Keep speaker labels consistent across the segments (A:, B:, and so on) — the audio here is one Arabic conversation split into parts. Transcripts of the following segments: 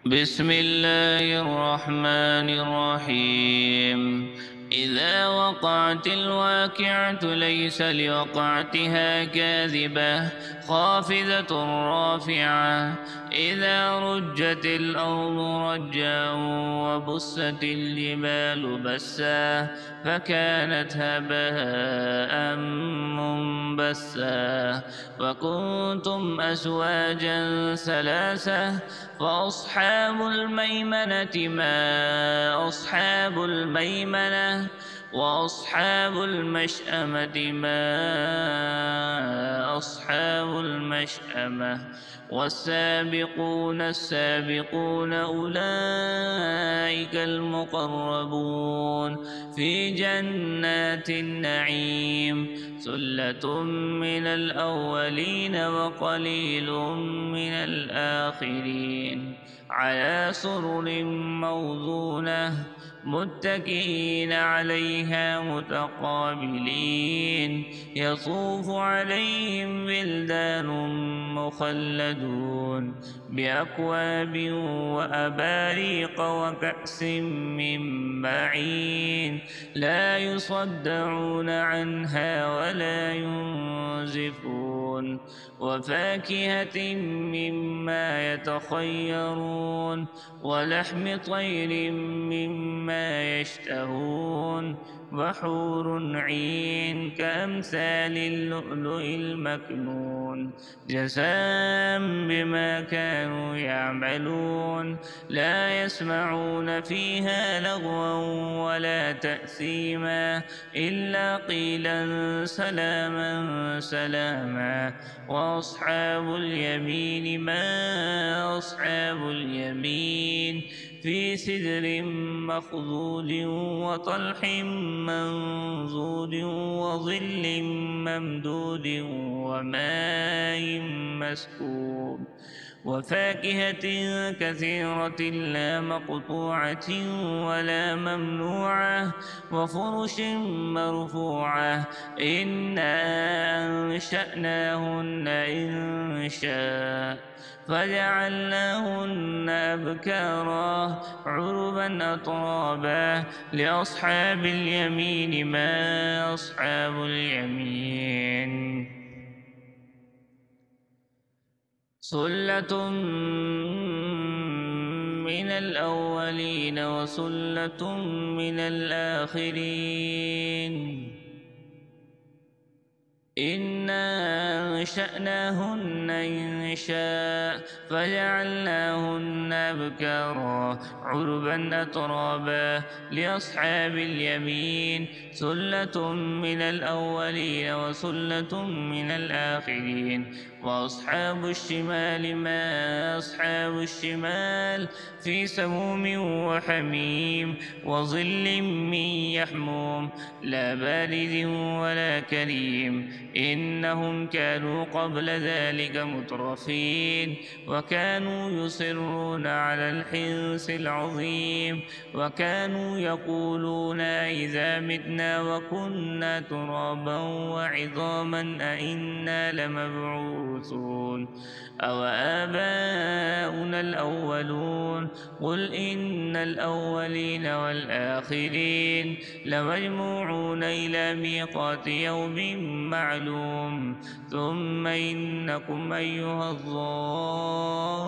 A: بسم الله الرحمن الرحيم. إذا وقعت الواقعة ليس لوقعتها كاذبة خافضة رافعة. إذا رجت الأرض رجا وبست الجبال بسا فكانت هباء منبثا وكنتم أزواجا ثلاثة فأصحاب الميمنة ما أصحاب الميمنة وأصحاب المشأمة ما أصحاب المشأمة والسابقون السابقون أولئك المقربون في جنات النعيم ثلة من الأولين وقليل من الآخرين على سرر موضونة متكئين عليها متقابلين يطوف عليهم ولدان مخلدون بأكواب وأباريق وكأس من معين لا يصدعون عنها ولا ينزفون وفاكهة مما يتخيرون ولحم طير مما يشتهون وحور عين كأمثال اللؤلؤ المكنون جزاء بما كانوا يعملون لا يسمعون فيها لغوا ولا تأثيما إلا قيلا سلاما سلاما وأصحاب اليمين ما أصحاب اليمين في سدر مخضود وطلح منضود وظل ممدود وماء مسكوب وفاكهة كثيرة لا مقطوعة ولا ممنوعة وفرش مرفوعة إنا أنشأناهن إنشاء فجعلناهن أبكارا عربا أترابا لأصحاب اليمين ما أصحاب اليمين ثلة من الأولين وثلة من الآخرين إنا أنشأناهن إنشاء فجعلناهن أبكارا عربا أترابا لأصحاب اليمين ثلة من الأولين وثلة من الآخرين وأصحاب الشمال ما أصحاب الشمال في سموم وحميم وظل من يحموم لا بارد ولا كريم إنهم كانوا قبل ذلك مترفين وكانوا يصرون على الحنث العظيم وكانوا يقولون إذا متنا وكنا ترابا وعظاما أئنا لمبعوثون أو آباؤنا الأولون قل إن الأولين والآخرين لمجموعون إلى ميقات يوم معلوم ثم إنكم أيها الضالون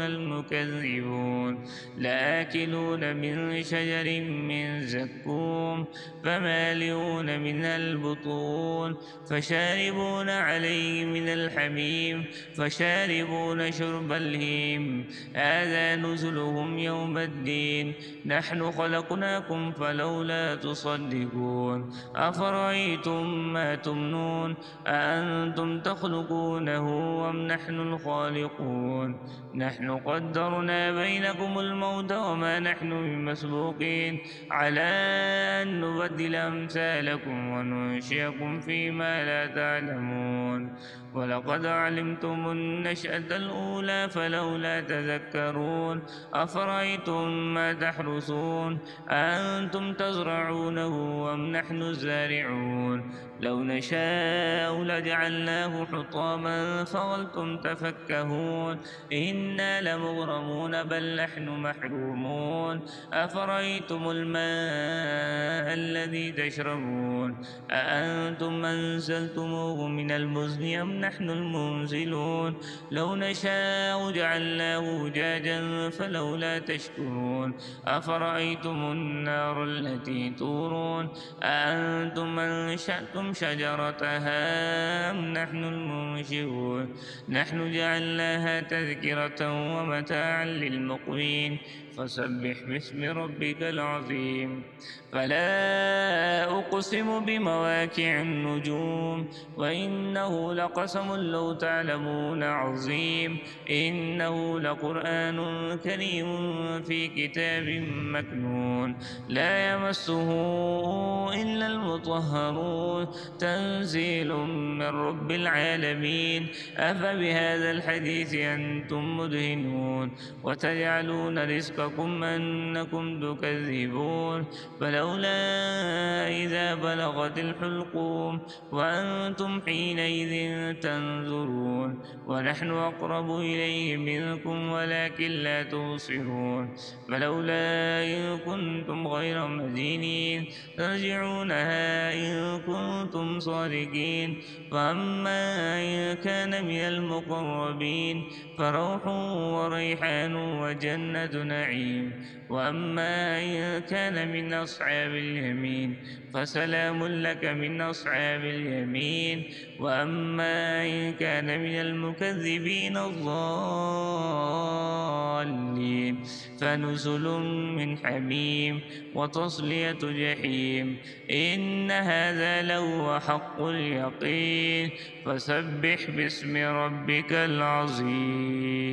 A: المكذبون لآكلون من شجر من زقوم فمالئون من البطون فشاربون عليه من الحميم فشاربون شرب الهيم هذا نزلهم يوم الدين نحن خلقناكم فلولا تصدقون أفرأيتم ما تمنون أأنتم تخلقونه أم نحن الخالقون نحن قدرنا بينكم الموت وما نحن بمسبوقين على أن نبدل أمثالكم وننشئكم فيما لا تعلمون ولقد علمتم النشأة الأولى فلولا تذكرون أفرأيتم ما تحرثون أأنتم تزرعونه أم نحن الزارعون لو نشاء لجعلناه حطاما فظلتم تفكهون إنا لمغرمون بل نحن محرومون أفرأيتم الماء الذي تشربون أأنتم أنزلتموه من المزن أم نحن المنزلون لو نشاء جعلناه أجاجا فلولا تشكرون أفرأيتم النار التي تورون أأنتم أنشأتم شجرتها أم نحن المنشئون نحن جعلناها تذكرة ومتاعا للمقوين فسبح باسم ربك العظيم فلا أقسم بمواقع النجوم وإنه لقسم لو تعلمون عظيم إنه لقرآن كريم في كتاب مكنون لا يمسه إلا المطهرون تنزيل من رب العالمين أفبهذا الحديث أنتم مدهنون وتجعلون رزقكم أنكم تكذبون فلولا إذا بلغت الحلقوم وأنتم حينئذ تنظرون ونحن أقرب إليه منكم ولكن لا تبصرون فلولا إن كنتم غير مدينين ترجعونها إن كنتم صادقين فأما إن كان من المقربين فروح وريحان وجنة نعيم وأما إن كان من أصحاب اليمين فسلام لك من أصحاب اليمين وأما إن كان من المكذبين الضالين فنزل من حميم وتصلية جحيم إن هذا لهو حق اليقين فسبح باسم ربك العظيم.